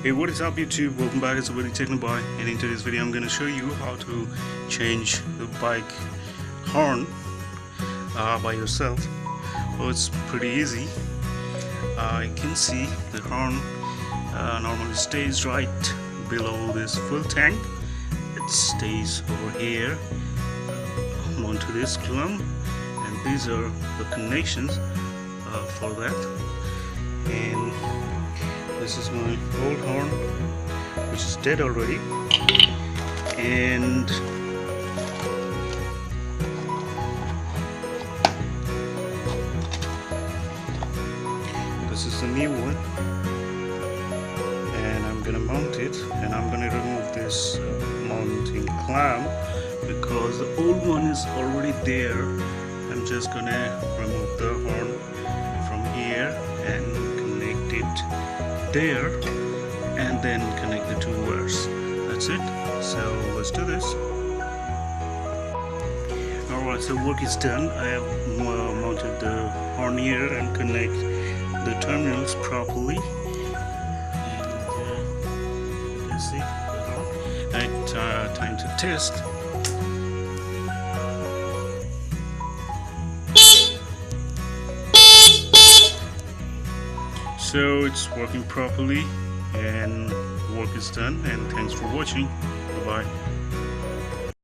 Hey, what is up YouTube? Welcome back, it's Willie Technoboy, and in today's video I'm going to show you how to change the bike horn by yourself. Oh, it's pretty easy. You can see the horn normally stays right below this full tank. It stays over here onto this clamp, and these are the connections for that. And this is my old horn, which is dead already, and this is the new one, and I'm gonna mount it, and I'm gonna remove this mounting clamp because the old one is already there. I'm just gonna remove the horn from here and connect it there, and then connect the two wires. That's it. So let's do this. Alright, so work is done. I have mounted the horn here and connect the terminals properly. And you can see the horn. Time to test. So it's working properly and work is done, and thanks for watching. Bye bye.